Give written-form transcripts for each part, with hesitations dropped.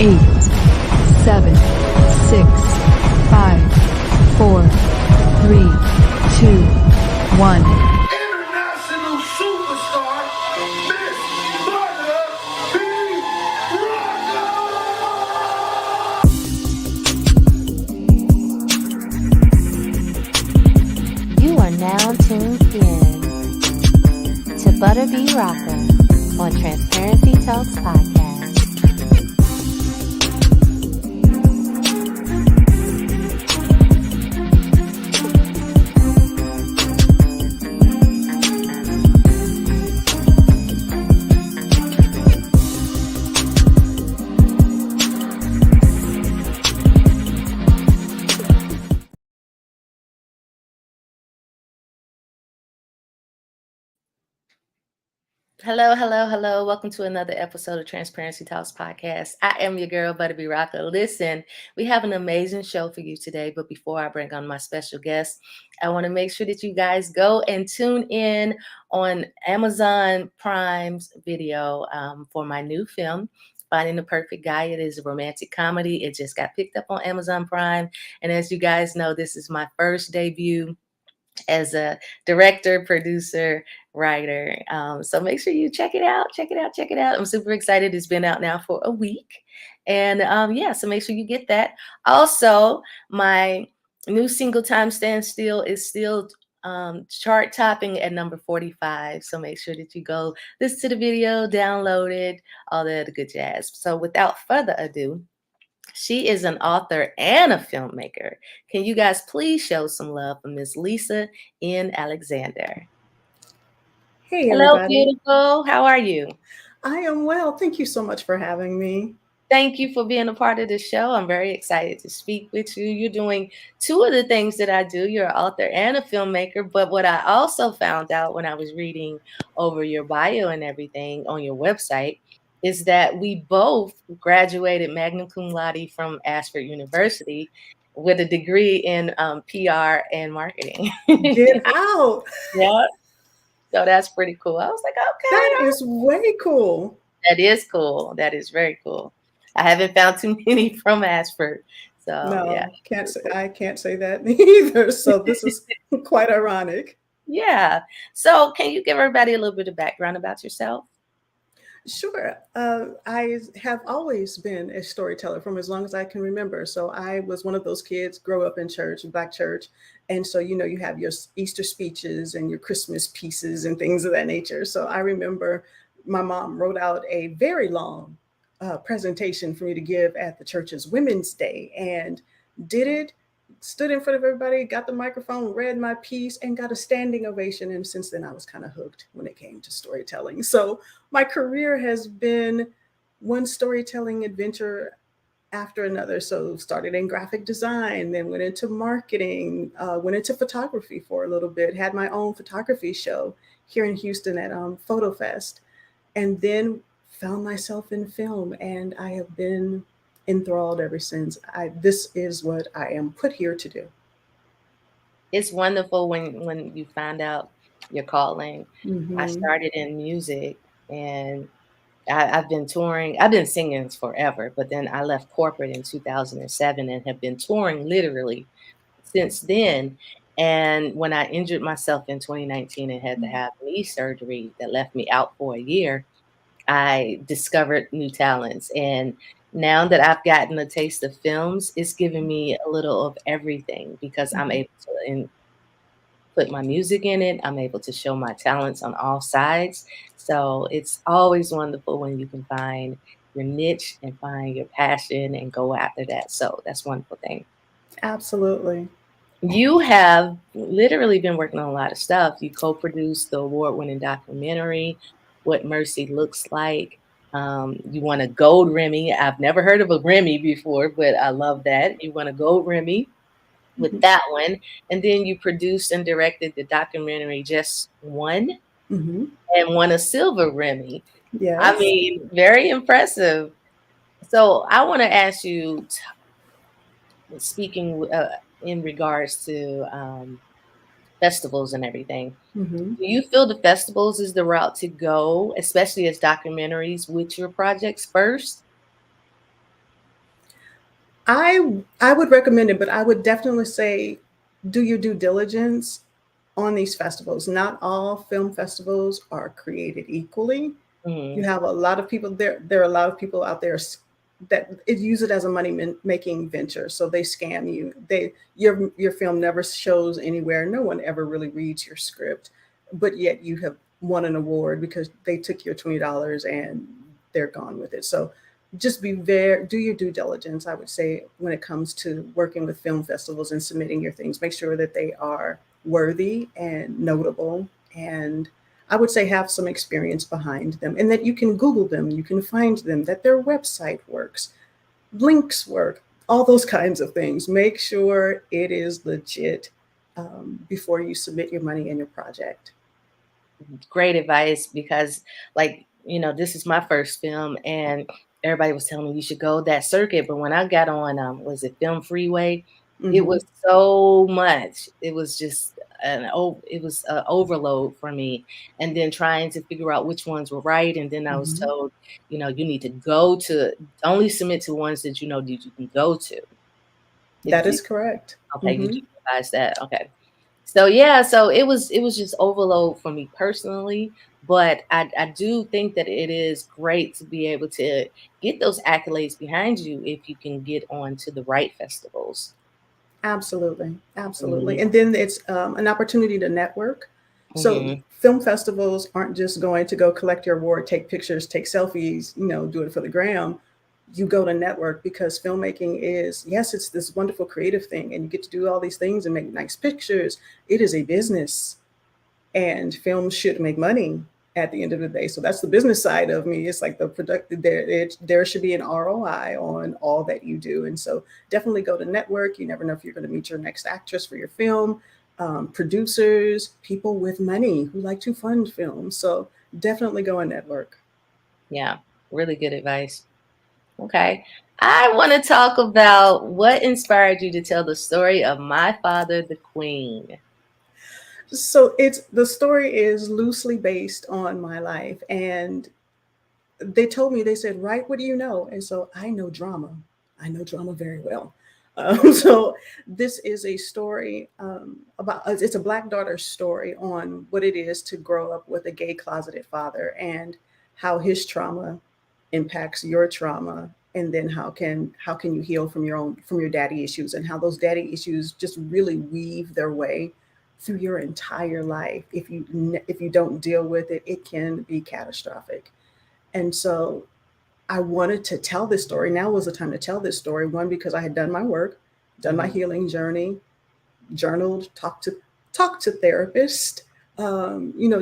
8, 7, 6, 5, 4, 3, 2, 1. International superstar, Miss Mother B. Rocker. You are now tuned in to Butter B. Rocker on Transparency Talks Podcast. Hello, hello, hello. Welcome to another episode of Transparency Talks Podcast. I am your girl, Butter B. Rocker. Listen, we have an amazing show for you today. But before I bring on my special guest, I want to make sure that you guys go and tune in on Amazon Prime's video for my new film, Finding the Perfect Guy. It is a romantic comedy. It just got picked up on Amazon Prime. And as you guys know, this is my first debut as a director, producer, writer. So make sure you check it out. Check it out. Check it out. I'm super excited. It's been out now for a week. And so make sure you get that. Also, my new single, Time Stand Still, is still chart topping at number 45. So make sure that you go listen to the video, download it, all the good jazz. So without further ado, she is an author and a filmmaker. Can you guys please show some love for Miss Lisa N. Alexander? Hey, Hello, everybody. beautiful. How are you? I am well. Thank you so much for having me. Thank you for being a part of the show. I'm very excited to speak with you. You're doing two of the things that I do. You're an author and a filmmaker. But what I also found out when I was reading over your bio and everything on your website is that we both graduated magna cum laude from Ashford University with a degree in PR and marketing. Get out. Yeah. So that's pretty cool. I was like, okay. That is way cool. That is cool. That is very cool. I haven't found too many from Ashford. So No, yeah. I can't say that either. So this is quite ironic. Yeah. So can you give everybody a little bit of background about yourself? Sure. I have always been a storyteller from as long as I can remember. So I was one of those kids, grow up in church, Black church. And so, you have your Easter speeches and your Christmas pieces and things of that nature. So I remember my mom wrote out a very long presentation for me to give at the church's Women's Day and did it, stood in front of everybody, got the microphone, read my piece, and got a standing ovation. And since then, I was kind of hooked when it came to storytelling. So my career has been one storytelling adventure after another. So started in graphic design, then went into marketing, went into photography for a little bit, had my own photography show here in Houston at Photo Fest, and then found myself in film. And I have been enthralled ever since. This is what I am put here to do. It's wonderful when you find out your calling. Mm-hmm. I started in music and I've been touring. I've been singing forever, but then I left corporate in 2007 and have been touring literally since then. And when I injured myself in 2019 and had to have knee surgery that left me out for a year, I discovered new talents. And now that I've gotten a taste of films, it's given me a little of everything because I'm able to put my music in it. I'm able to show my talents on all sides. So it's always wonderful when you can find your niche and find your passion and go after that. So that's a wonderful thing. Absolutely. You have literally been working on a lot of stuff. You co-produced the award-winning documentary, What Mercy Looks Like. You won a gold Remy. I've never heard of a Remy before, but I love that. You won a gold Remy with that one. And then you produced and directed the documentary Just One and won a silver Remy. Yes. I mean, very impressive. So I want to ask you, speaking in regards to festivals and everything, do you feel the festivals is the route to go, especially as documentaries with your projects first? I would recommend it, but I would definitely say do your due diligence on these festivals. Not all film festivals are created equally. You Mhm. have a lot of people there. There are a lot of people out there that use it as a money making venture. So they scam you. Your film never shows anywhere. No one ever really reads your script, but yet you have won an award because they took your $20 and they're gone with it. So just do your due diligence. I would say when it comes to working with film festivals and submitting your things, make sure that they are worthy and notable, and I would say have some experience behind them, and that you can Google them, you can find them, that their website works, links work, all those kinds of things. Make sure it is legit before you submit your money and your project. Great advice because, like, this is my first film, and everybody was telling me you should go that circuit. But when I got on, was it Film Freeway? It Hmm. was so much. It was just it was an overload for me. And then trying to figure out which ones were right. And then I was Hmm. told, you need to go to only submit to ones that that you can go to. That Did, is correct. okay, did Hmm. you realize that? Okay. So yeah, so it was just overload for me personally, but I do think that it is great to be able to get those accolades behind you if you can get on to the right festivals. Absolutely, absolutely. Mhm, And then it's an opportunity to network. So mhm, film festivals aren't just going to go collect your award, take pictures, take selfies, do it for the gram. You go to network because filmmaking is, yes, it's this wonderful creative thing, and you get to do all these things and make nice pictures. It is a business, and film should make money at the end of the day. So that's the business side of me. It's like the product there should be an ROI on all that you do. And so definitely go to network. You never know if you're going to meet your next actress for your film, producers, people with money who like to fund films. So definitely go and network. yeah, really good advice. Okay. I want to talk about what inspired you to tell the story of My Father, the Queen. So it's the story is loosely based on my life, and they told me, they said, write what do you know? And so I know drama. I know drama very well. So this is a story about, it's a Black daughter story on what it is to grow up with a gay closeted father, and how his trauma impacts your trauma. And then how can you heal from your daddy issues, and how those daddy issues just really weave their way through your entire life. If you don't deal with it, it can be catastrophic. And so I wanted to tell this story. Now was the time to tell this story. One, because I had done my work, done my Mhm. healing journey, journaled, talked to therapists,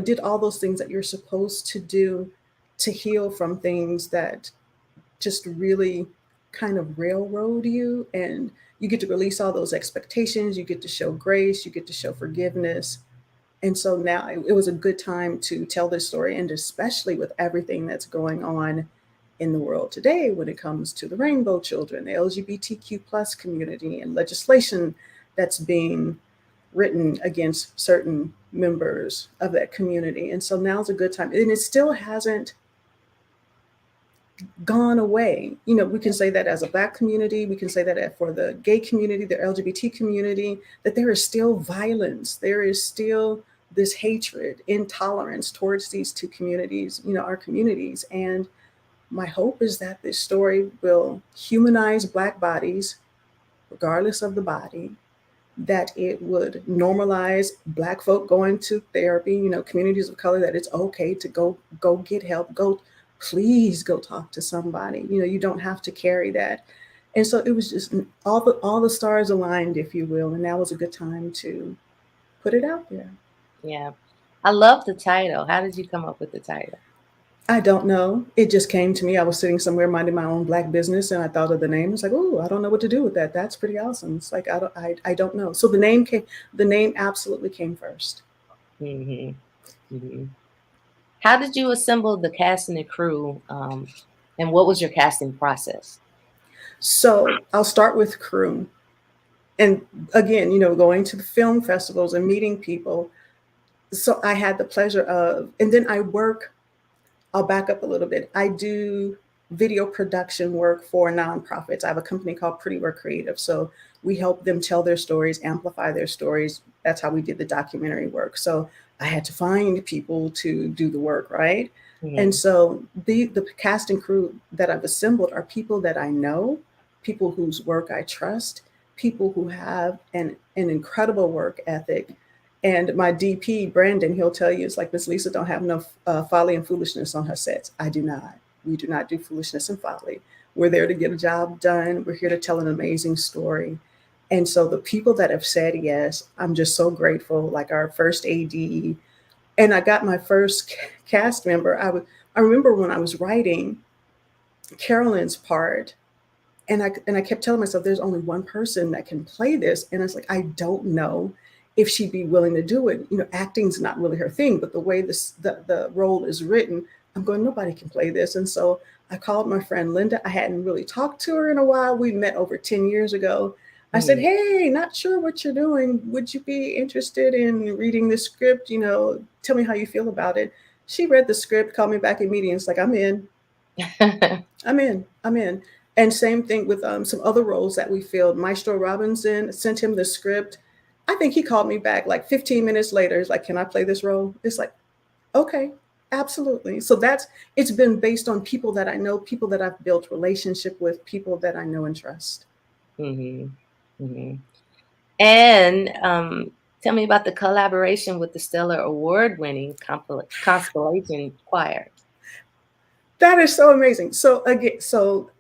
did all those things that you're supposed to do to heal from things that just really kind of railroad you. And you get to release all those expectations. You get to show grace. You get to show forgiveness. And so now it was a good time to tell this story, and especially with everything that's going on in the world today when it comes to the rainbow children, the LGBTQ plus community, and legislation that's being written against certain members of that community. And so now's a good time. And it still hasn't gone away. We can say that as a Black community, we can say that for the gay community, the LGBT community, that there is still violence. There is still this hatred, intolerance towards these two communities, our communities. And my hope is that this story will humanize Black bodies, regardless of the body, that it would normalize Black folk going to therapy, communities of color, that it's okay to go get help, please go talk to somebody. You don't have to carry that. And so it was just all the stars aligned, if you will, and that was a good time to put it out there. Yeah. I love the title. How did you come up with the title? I don't know. It just came to me. I was sitting somewhere minding my own Black business, and I thought of the name. It's like, oh, I don't know what to do with that. That's pretty awesome. It's like I don't know. So the name came. The name absolutely came first. Mhm, mhm. How did you assemble the cast and the crew, and what was your casting process? So I'll start with crew, and again, going to the film festivals and meeting people. So I had the pleasure of, and then I work. I'll back up a little bit. I do video production work for nonprofits. I have a company called Pretty Work Creative. So we help them tell their stories, amplify their stories. That's how we did the documentary work. So I had to find people to do the work, right? And so the cast and crew that I've assembled are people that I know, people whose work I trust, people who have an incredible work ethic. And my DP, Brandon, he'll tell you, it's like, Miss Lisa don't have no folly and foolishness on her sets. I do not. We do not do foolishness and folly. We're there to get a job done. We're here to tell an amazing story. And so the people that have said yes, I'm just so grateful. Like our first AD, and I got my first cast member. I remember when I was writing Carolyn's part, and I kept telling myself, there's only one person that can play this, and it's like, I don't know if she'd be willing to do it. You know, acting's not really her thing, but the way the role is written, I'm going, nobody can play this. And so I called my friend Linda. I hadn't really talked to her in a while. We met over 10 years ago. I said, hey, not sure what you're doing. Would you be interested in reading the script? You know, tell me how you feel about it. She read the script, called me back immediately. It's like, I'm in. I'm in. And same thing with some other roles that we filled. Maestro Robinson, sent him the script. I think he called me back like 15 minutes later. He's like, can I play this role? It's like, okay, absolutely. So it's been based on people that I know, people that I've built relationship with, people that I know and trust. And tell me about the collaboration with the Stellar Award-winning Constellation Choir. That is so amazing. So again,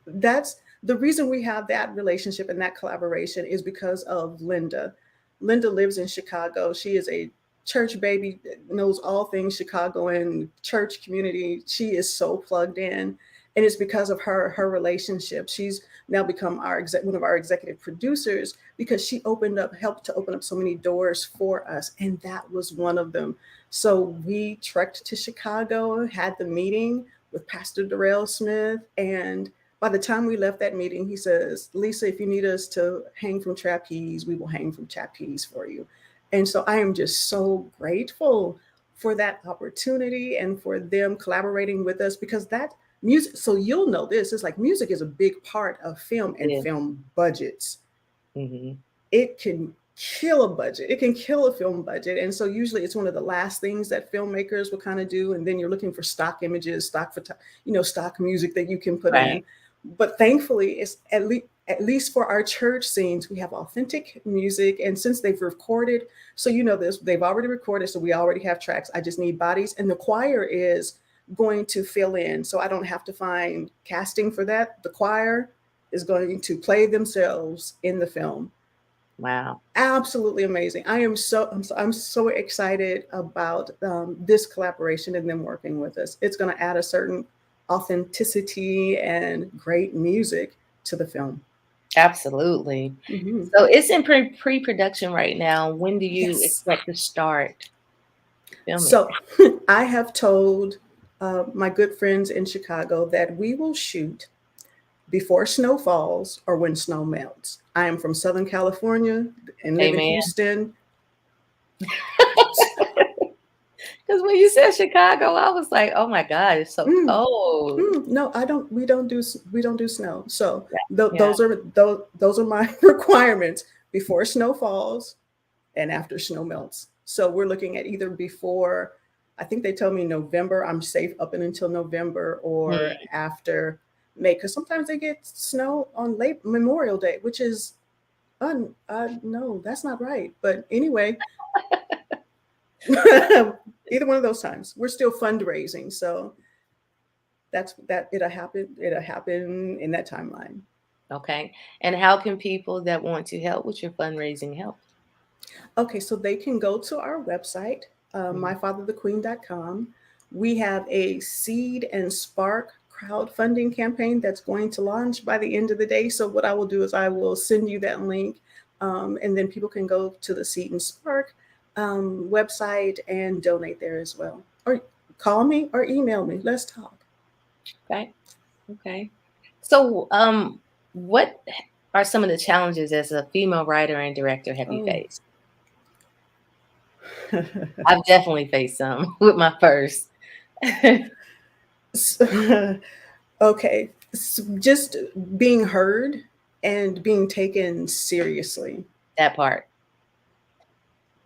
that's the reason we have that relationship and that collaboration is because of Linda. Linda lives in Chicago. She is a church baby, knows all things Chicagoan church community. She is so plugged in. And it's because of her relationship. She's now become one of our executive producers because she helped to open up so many doors for us. And that was one of them. So we trekked to Chicago, had the meeting with Pastor Darrell Smith. And by the time we left that meeting, he says, Lisa, if you need us to hang from trapeze, we will hang from trapeze for you. And so I am just so grateful for that opportunity and for them collaborating with us, because that music, so you'll know this, it's like music is a big part of film and film budgets. It can kill a budget. It can kill a film budget. And so usually it's one of the last things that filmmakers will kind of do. And then you're looking for stock images, stock music that you can put in. But thankfully, it's at least for our church scenes, we have authentic music. And since they've recorded, so you know this, they've already recorded, so we already have tracks. I just need bodies. And the choir is going to fill in. So I don't have to find casting for that. The choir is going to play themselves in the film. Wow. Absolutely amazing. I'm so excited about this collaboration and them working with us. It's going to add a certain authenticity and great music to the film. Absolutely. So it's in pre-production right now. When do you expect to start filming? So I have told my good friends in Chicago that we will shoot before snow falls or when snow melts. I am from Southern California and live in Houston. Because when you said Chicago, I was like, "Oh my God, it's so cold." No, we don't do snow. So those are my requirements: before snow falls and after snow melts. So we're looking at either before, I think they told me November. I'm safe up and until November, or after May, because sometimes they get snow on late Memorial Day, which is no, that's not right. But anyway. Either one of those times. We're still fundraising, so it'll happen in that timeline. Okay. And how can people that want to help with your fundraising help? Okay, so they can go to our website, myfatherthequeen.com. We have a Seed and Spark crowdfunding campaign that's going to launch by the end of the day. So what I will do is I will send you that link, and then people can go to the Seed and Spark website and donate there as well, or call me or email me. Let's talk. Okay. So what are some of the challenges as a female writer and director have you faced? I've definitely faced some with my first. Okay, just being heard and being taken seriously. That part.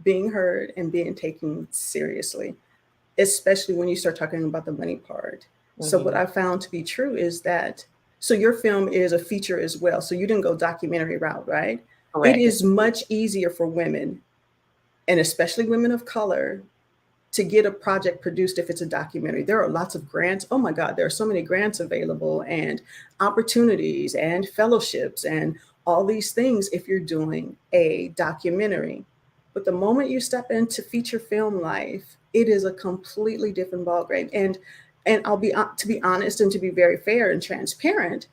Being heard and being taken seriously, especially when you start talking about the money part. So what Mhm. I found to be true is that, so your film is a feature as well. So you didn't go documentary route, right? It Correct. is much easier for women, and especially women of color, to get a project produced if it's a documentary. There are lots of grants. Oh my God, there are so many grants available and opportunities and fellowships and all these things if you're doing a documentary. But the moment you step into feature film life, it is a completely different ballgame. And I'll be, to be honest and to be very fair and transparent,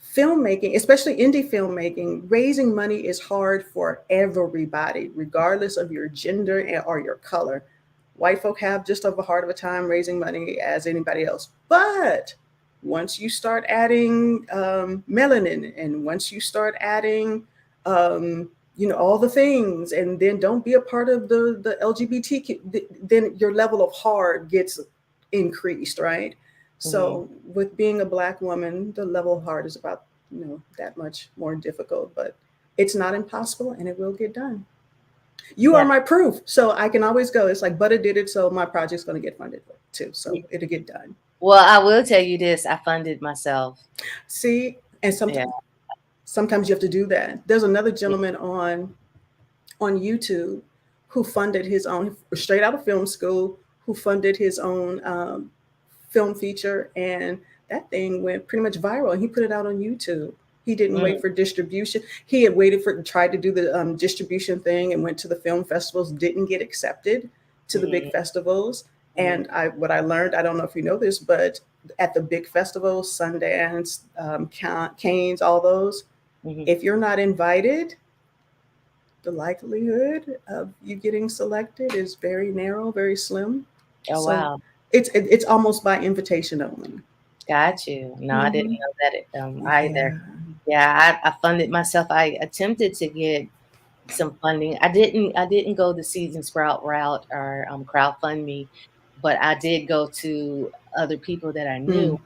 filmmaking, especially indie filmmaking, raising money is hard for everybody, regardless of your gender or your color. White folk have just as hard of a time raising money as anybody else. But once you start adding melanin, and once you start adding, all the things, and then don't be a part of the LGBTQ, then your level of hard gets increased, right? Mhm. So with being a Black woman, the level of hard is about, that much more difficult, but it's not impossible and it will get done. You are That. my proof. So I can always go. It's like, Butter did it, so my project's going to get funded too. So it'll get done. Well, I will tell you this. I funded myself. See, and Yeah. sometimes you have to do that. There's another Yeah. gentleman on YouTube who funded his own, straight out of film school, who funded his own film feature, and that thing went pretty much viral. And he put it out on YouTube. He didn't Mm, wait for distribution. He had waited for, tried to do the distribution thing, and went to the film festivals. Didn't get accepted to the big mhm, festivals. mhm, And what I learned, I don't know if you know this, but at the big festivals, Sundance, Cannes, all those, mhm. if you're not invited, the likelihood of you getting selected is very narrow, very slim. Oh, So wow. it's almost by invitation only. Got you. No, I didn't Hmm. know that either. Yeah. Yeah, I funded myself. I attempted to get some funding. I didn't go the Seeds and Sprout route or crowdfund me, but I did go to other people that I knew. Mm.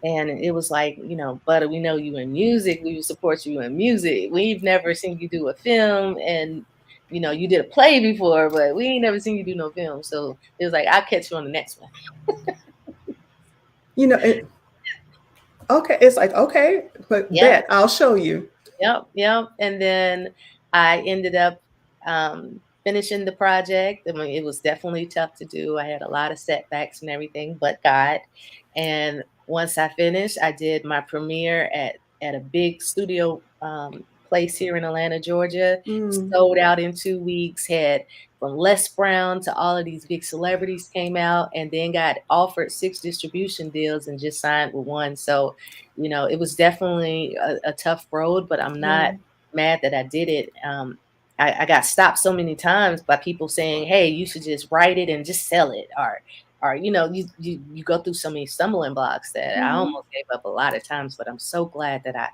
And it was like, Butter, we know you in music. We support you in music. We've never seen you do a film, and you did a play before, but we ain't never seen you do no film. So it was like, I'll catch you on the next one. You know, okay, it's like, okay, but Yeah. bet I'll show you. Yep, yep. And then I ended up finishing the project. I mean, it was definitely tough to do. I had a lot of setbacks and everything, but God. And once I finished, I did my premiere at a big studio place here in Atlanta, Georgia. Mm. Sold out in 2 weeks. Had from Les Brown to all of these big celebrities came out, and then got offered 6 distribution deals and just signed with one. So it was definitely a tough road, but I'm not Yeah. mad that I did it. I got stopped so many times by people saying, "Hey, you should just write it and just sell it," or you go through so many stumbling blocks that I Hmm. almost gave up a lot of times. But I'm so glad that I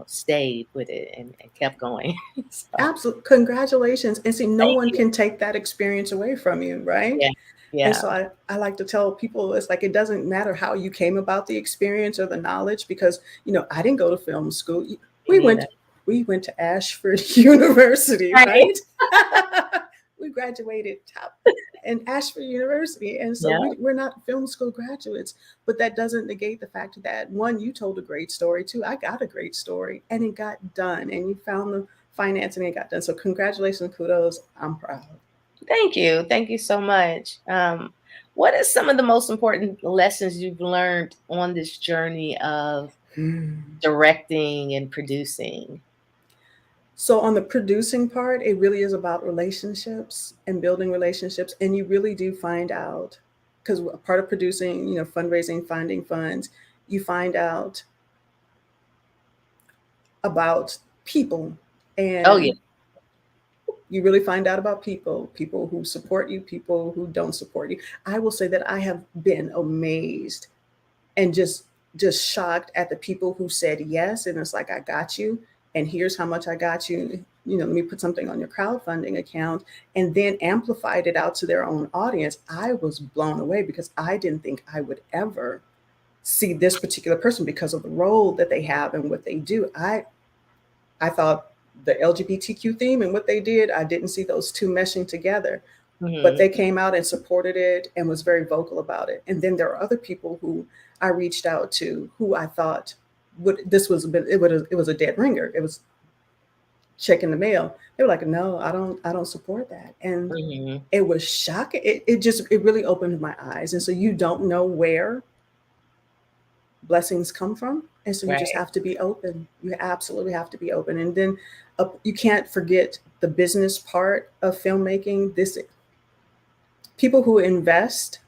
stayed with it and kept going. So Absolutely. Congratulations. And see, no thank one you. can take that experience away from you, right? Yeah, And yeah, so I like to tell people, it's like, it doesn't matter how you came about the experience or the knowledge, because I didn't go to film school. me We went neither. we went to Ashford University, Right. right? We graduated top in Ashford University. And so Yeah. we're not film school graduates, but that doesn't negate the fact that, one, you told a great story. Two, I got a great story, and it got done, and you found the financing and it got done. So congratulations, kudos. I'm proud. Thank you. Thank you so much. What are some of the most important lessons you've learned on this journey of Hmm. directing and producing? So on the producing part, it really is about relationships and building relationships. And you really do find out, because part of producing, fundraising, finding funds, you find out about people. Oh yeah. And you really find out about people who support you, people who don't support you. I will say that I have been amazed and just shocked at the people who said yes, and it's like, I got you, and here's how much I got you, let me put something on your crowdfunding account, and then amplified it out to their own audience. I was blown away, because I didn't think I would ever see this particular person because of the role that they have and what they do. I thought the LGBTQ theme and what they did, I didn't see those two meshing together. But Mhm. they came out and supported it and was very vocal about it. And then there are other people who I reached out to who I thought this was a bit, it was a dead ringer. It was checking the mail. They were like, no, I don't support that. And Mhm. it was shocking. It really opened my eyes. And so you don't know where blessings come from. And so you just Right. have to be open. You absolutely have to be open. And then you can't forget the business part of filmmaking. This people who invest,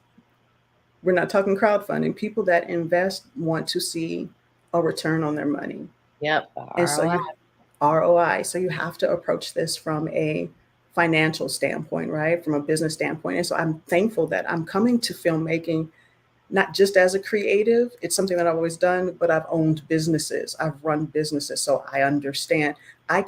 we're not talking crowdfunding, people that invest want to see a return on their money. Yep. And so ROI. you ROI. So you have to approach this from a financial standpoint, right? From a business standpoint. And so I'm thankful that I'm coming to filmmaking not just as a creative, it's something that I've always done, but I've owned businesses. I've run businesses. So I understand. I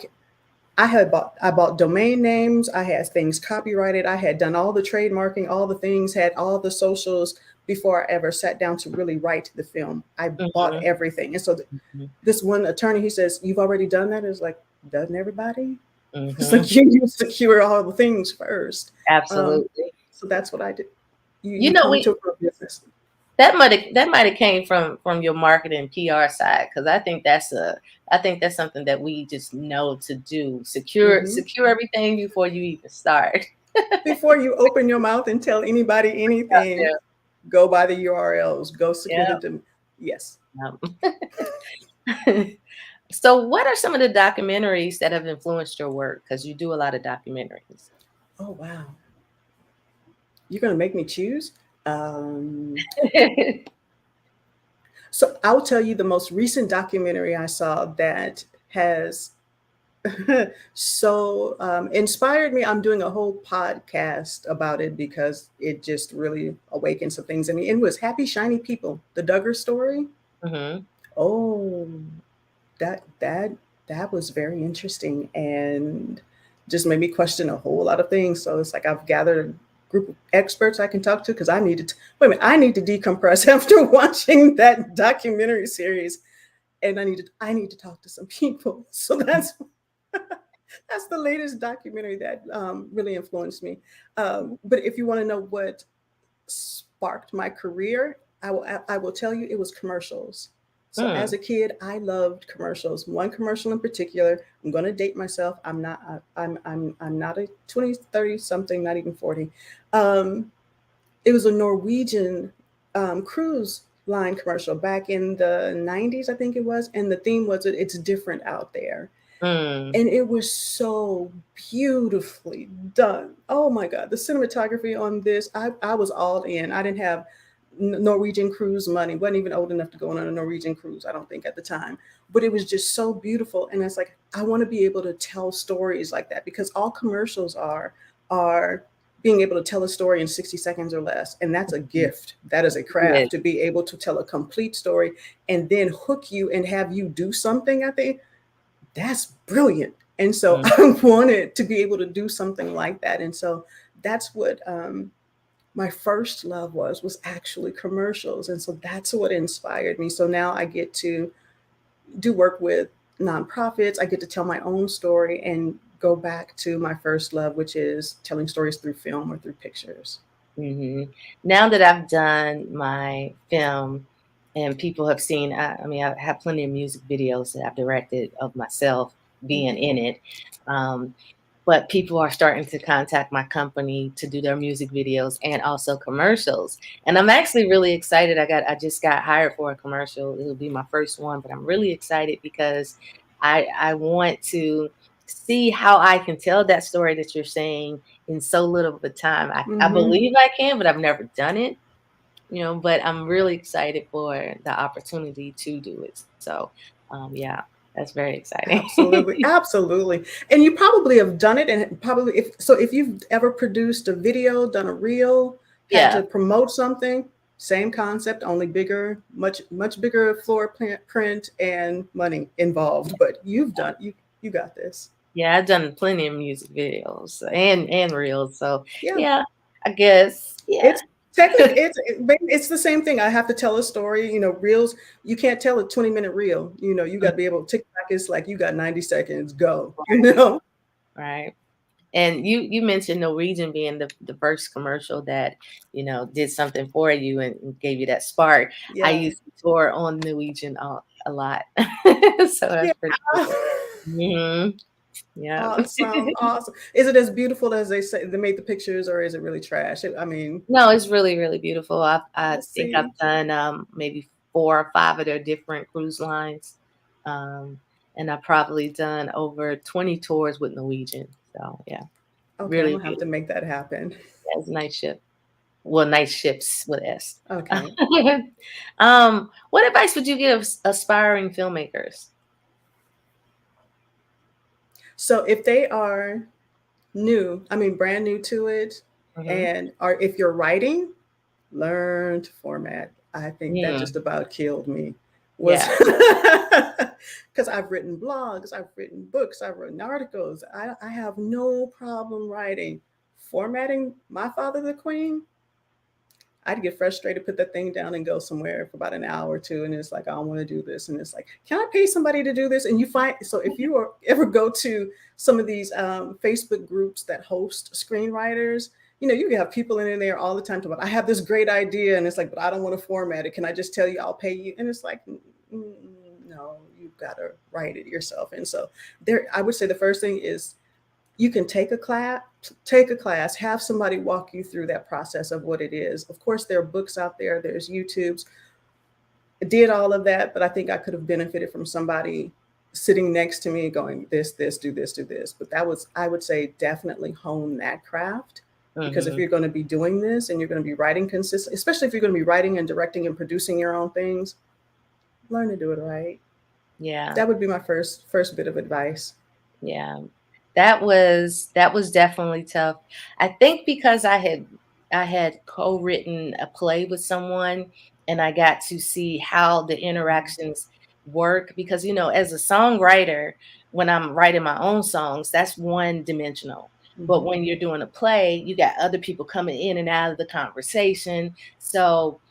I bought domain names, I had things copyrighted, I had done all the trademarking, all the things, had all the socials before I ever sat down to really write the film. I bought Mhm. everything. And so Mhm. this one attorney, he says, "You've already done that?" It's like, doesn't everybody? It's Mhm. like you secure all the things first. Um, Absolutely. so that's what I did. You You know, come we to a business. that might have came from your marketing PR side, because I think that's something that we just know to do. Secure Mhm. secure everything before you even start. Before you open your mouth and tell anybody anything, Yeah. go by the URLs, go secure Yeah. yes. Yep. So, what are some of the documentaries that have influenced your work? Because you do a lot of documentaries. Oh wow. You're gonna make me choose? Um, so I'll tell you the most recent documentary I saw that has so inspired me. I'm doing a whole podcast about it because it just really awakened some things in me. It was Happy Shiny People, the Duggar story. Hmm. Oh, that that that was very interesting and just made me question a whole lot of things. So it's like I've gathered a group of experts I can talk to because I needed to wait a minute, I need to decompress after watching that documentary series. And I need to talk to some people. So that's the latest documentary that really influenced me. But if you want to know what sparked my career, I will tell you it was commercials. So as Mm. a kid, I loved commercials. One commercial in particular, I'm going to date myself. I'm not a 20, 30 something, not even 40. Um, it was a Norwegian cruise line commercial back in the 90s, I think it was, and the theme was it's different out there. Mm. And it was so beautifully done. Oh my God, the cinematography on this, I was all in. I didn't have Norwegian cruise money, wasn't even old enough to go on a Norwegian cruise, I don't think at the time. But it was just so beautiful. And it's like, I want to be able to tell stories like that because all commercials are being able to tell a story in 60 seconds or less. And that's a gift. That is a Yeah. craft to be able to tell a complete story and then hook you and have you do something at the that's brilliant. And so Mm. I wanted to be able to do something like that. And so that's what my first love was actually commercials. And so that's what inspired me. So now I get to do work with nonprofits. I get to tell my own story and go back to my first love, which is telling stories through film or through pictures. Hmm. Now that I've done my film and people have seen, I mean, I have plenty of music videos that I've directed of myself being Mhm. in it. Um, but people are starting to contact my company to do their music videos and also commercials. And I'm actually really excited. I just got hired for a commercial. It'll be my first one, but I'm really excited because I want to see how I can tell that story that you're saying in so little of a time. I Mhm. believe I can, but I've never done it, but I'm really excited for the opportunity to do it. So, yeah, that's very exciting. Absolutely, absolutely. And you probably have done it and probably if you've ever produced a video, done a reel, had Yeah. to promote something, same concept, only bigger, much bigger floor print and money involved, but you got this. Yeah, I've done plenty of music videos and reels. So Yeah. yeah, I guess. It's Yeah. Technically, it's the same thing. I have to tell a story. Reels, you can't tell a 20-minute reel. You got to be able to. TikTok is like, you got 90 seconds, go. Right. And you mentioned Norwegian being the first commercial that, did something for you and gave you that spark. I Yeah. used to tour on Norwegian a lot. So Yeah. that's pretty cool. Hmm. Yeah. Awesome. Is it as beautiful as they say they made the pictures, or is it really trash? I mean, No, it's really, really beautiful. I let's think see. I've done maybe 4 or 5 of their different cruise lines. Um, and I've probably done over 20 tours with Norwegian. So yeah, Okay, I'm really gonna have to beautiful. make that happen. That's nice ship. Well, nice ships with S. Okay. What advice would you give aspiring filmmakers? So if they are brand new to it, Hmm. and if you're writing, learn to format. I think that Mm, just about killed me. Was yeah. because I've written blogs, I've written books, I've written articles. I have no problem writing. Formatting my father, the queen, I'd get frustrated, put that thing down and go somewhere for about an hour or two. And it's like, I don't want to do this. And it's like, can I pay somebody to do this? And so if you ever go to some of these Facebook groups that host screenwriters, you have people in there all the time talking about, I have this great idea. And it's like, but I don't want to format it. Can I just tell you, I'll pay you? And it's like, no, you've got to write it yourself. And so I would say the first thing is, you can take a class, have somebody walk you through that process of what it is. Of course, there are books out there, there's YouTubes. I did all of that, but I think I could have benefited from somebody sitting next to me going, this, do this, do this. But I would say, definitely hone that craft. Because if Hmm. you're going to be doing this and you're going to be writing consistently, especially if you're going to be writing and directing and producing your own things, learn to do it right. Yeah. That would be my first bit of advice. Yeah. That was definitely tough. I think because I had co-written a play with someone and I got to see how the interactions work because as a songwriter, when I'm writing my own songs, that's one dimensional. But Mhm. when you're doing a play, you got other people coming in and out of the conversation. So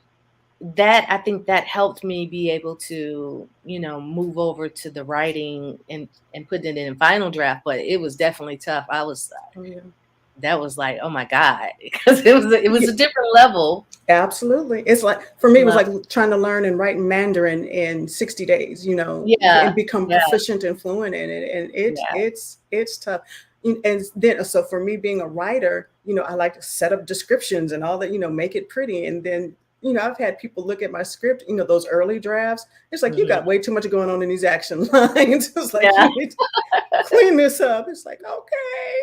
that I think that helped me be able to, move over to the writing and put it in final draft. But it was definitely tough. Oh, yeah. That was like, oh my God, because it was a different level. Absolutely. It's like, for me, it was Uh, like trying to learn and write Mandarin in 60 days, yeah, and become yeah, proficient and fluent in it. And yeah. it's tough. And then, so for me being a writer, I like to set up descriptions and all that, make it pretty. And then, I've had people look at my script, those early drafts. It's like, you Mhm. got way too much going on in these action lines. It's like, Yeah. you need to clean this up. It's like, okay.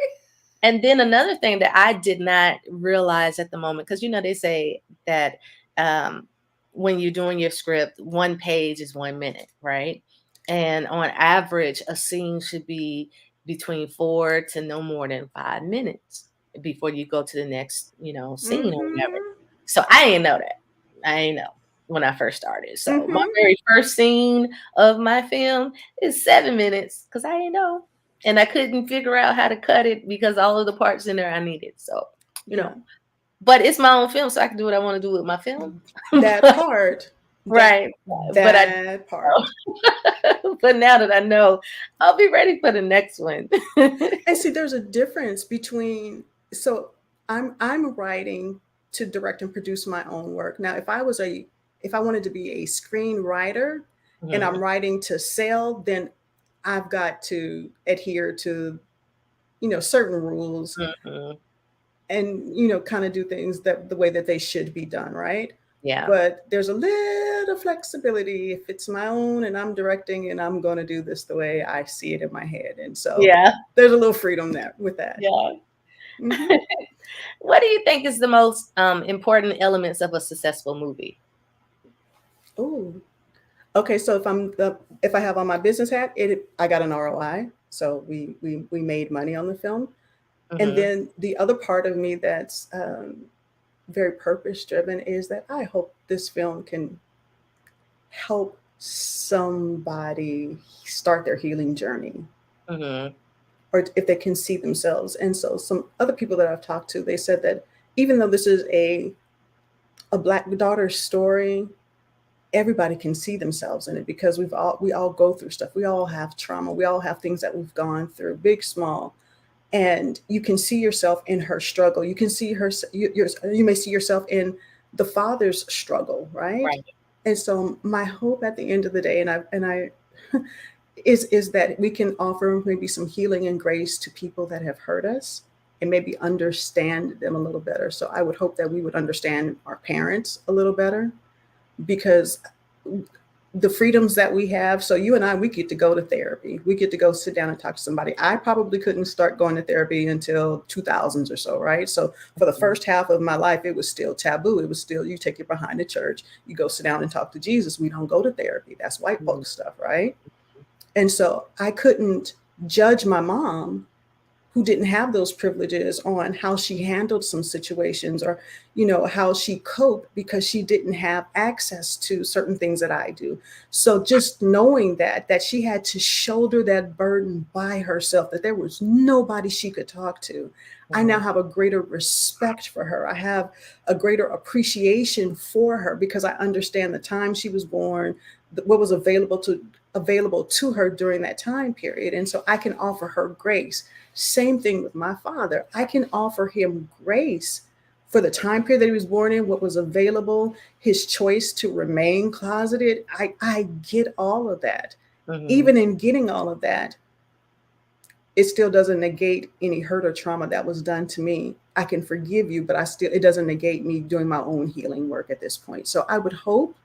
And then another thing that I did not realize at the moment, because they say that um, when you're doing your script, 1 page is 1 minute, right? And on average, a scene should be between 4 to no more than 5 minutes before you go to the next, scene or whatever. Mm-hmm. So I didn't know that. I didn't know when I first started. So my Mm-hmm. very first scene of my film is 7 minutes because I didn't know. And I couldn't figure out how to cut it because all of the parts in there I needed. So, you Yeah. know, but it's my own film, so I can do what I want to do with my film. That part, that Right. But that part. but now that I know, I'll be ready for the next one. And see, there's a difference between, so I'm writing to direct and produce my own work. Now, if I wanted to be a screenwriter and I'm Mhm, writing to sell, then I've got to adhere to, certain rules, mhm. and kind of do things that the way that they should be done, right? Yeah. But there's a little flexibility if it's my own and I'm directing and I'm going to do this the way I see it in my head. And so Yeah. there's a little freedom there with that. Yeah. Hmm. What do you think is the most important elements of a successful movie? Oh, okay. So if I have on my business hat, I got an ROI. So we made money on the film. And Mhm. then the other part of me that's very purpose driven is that I hope this film can help somebody start their healing journey, Mhm. or if they can see themselves. And so some other people that I've talked to, they said that even though this is a a Black daughter's story, everybody can see themselves in it because we all go through stuff. We all have trauma. We all have things that we've gone through, big, small. And you can see yourself in her struggle. You can see her, you may see yourself in the father's struggle, right? Right. And so my hope at the end of the day, and I is that we can offer maybe some healing and grace to people that have hurt us and maybe understand them a little better. So I would hope that we would understand our parents a little better, because the freedoms that we have. So you and I, we get to go to therapy. We get to go sit down and talk to somebody. I probably couldn't start going to therapy until 2000s or so, right? So for the first half of my life, it was still taboo. It was still, you take it behind the church, you go sit down and talk to Jesus. We don't go to therapy. That's white folks stuff, right? And so I couldn't judge my mom, who didn't have those privileges, on how she handled some situations, or how she coped, because she didn't have access to certain things that I do. So just knowing that she had to shoulder that burden by herself, that there was nobody she could talk to, I now have a greater respect for her. I have a greater appreciation for her, because I understand the time she was born, what was available to her during that time period. And so I can offer her grace. Same thing with my father. I can offer him grace for the time period that he was born in, what was available, his choice to remain closeted. I get all of that. Even in getting all of that, it still doesn't negate any hurt or trauma that was done to me. I can forgive you, but it doesn't negate me doing my own healing work at this point. So I would hope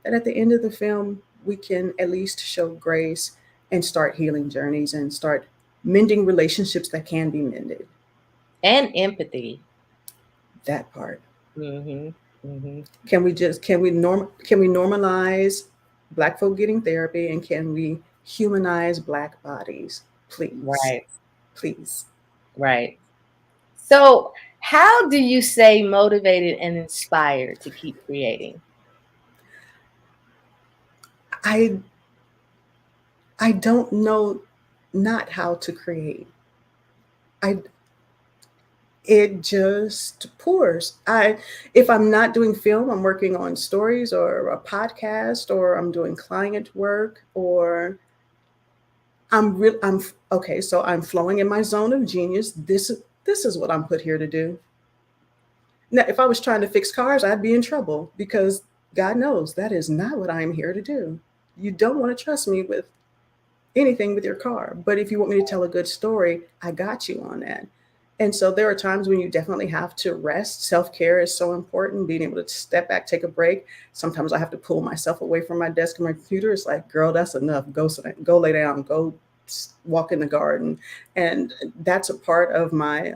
that at the end of the film, we can at least show grace and start healing journeys and start mending relationships that can be mended. And empathy. That part. Mm-hmm. Mm-hmm. Can we normalize Black folk getting therapy, and can we humanize Black bodies, please? Right. Please. Right. So how do you stay motivated and inspired to keep creating? I don't know not how to create. It just pours. If I'm not doing film, I'm working on stories or a podcast, or I'm doing client work, or I'm okay. So I'm flowing in my zone of genius. This is what I'm put here to do. Now, if I was trying to fix cars, I'd be in trouble, because God knows that is not what I'm here to do. You don't want to trust me with anything with your car. But if you want me to tell a good story, I got you on that. And so there are times when you definitely have to rest. Self-care is so important, being able to step back, take a break. Sometimes I have to pull myself away from my desk and my computer. It's like, girl, that's enough. Go lay down, go walk in the garden. And that's a part of my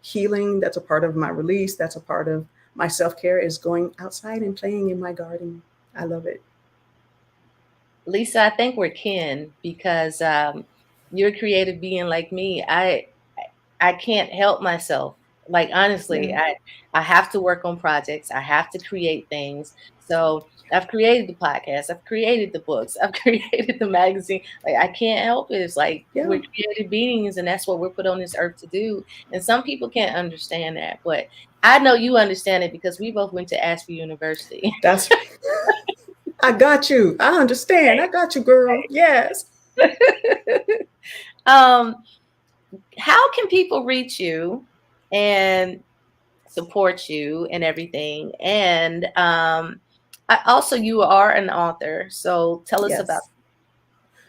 healing. That's a part of my release. That's a part of my self-care, is going outside and playing in my garden. I love it. Lisa, I think we're kin, because you're a creative being like me. I can't help myself. Like, honestly, Yeah. I have to work on projects. I have to create things. So I've created the podcast. I've created the books. I've created the magazine. Like, I can't help it. It's like, Yeah. we're creative beings, and that's what we're put on this earth to do. And some people can't understand that, but I know you understand it, because we both went to Ashby University. That's I got you. I understand. I got you, girl. Yes. How can people reach you and support you and everything? And also, you are an author, so tell us about. Yes.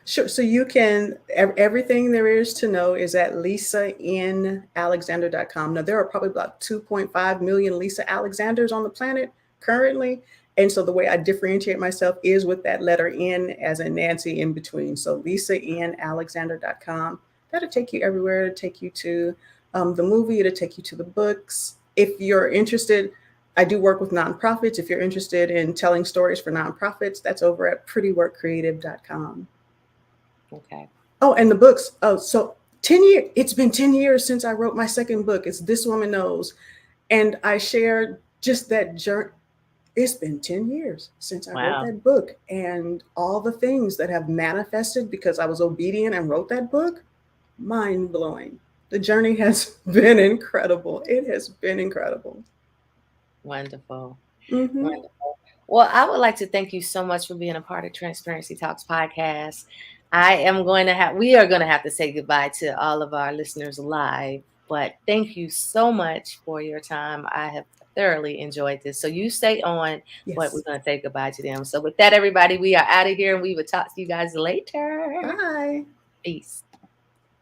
Sure. So you can, everything there is to know is at lisainalexander.com. Now, there are probably about 2.5 million Lisa Alexanders on the planet currently. And so the way I differentiate myself is with that letter N, as in Nancy, in between. So lisainalexander.com. That'll take you everywhere. It'll take you to the movie. It'll take you to the books. If you're interested, I do work with nonprofits. If you're interested in telling stories for nonprofits, that's over at prettyworkcreative.com. Okay. Oh, and the books. Oh, so 10 years. It's been 10 years since I wrote my second book. It's This Woman Knows. And I shared just that journey. It's been 10 years since I wrote that book, and all the things that have manifested because I was obedient and wrote that book. Mind blowing. The journey has been incredible. It has been incredible. Wonderful. Mhm. Wonderful. Well, I would like to thank you so much for being a part of Transparency Talks podcast. We are going to have to say goodbye to all of our listeners live, but thank you so much for your time. I have thoroughly enjoyed this. So you stay on, but we're Yes. going to say goodbye to them. So with that, everybody, we are out of here and we will talk to you guys later. Bye. Peace.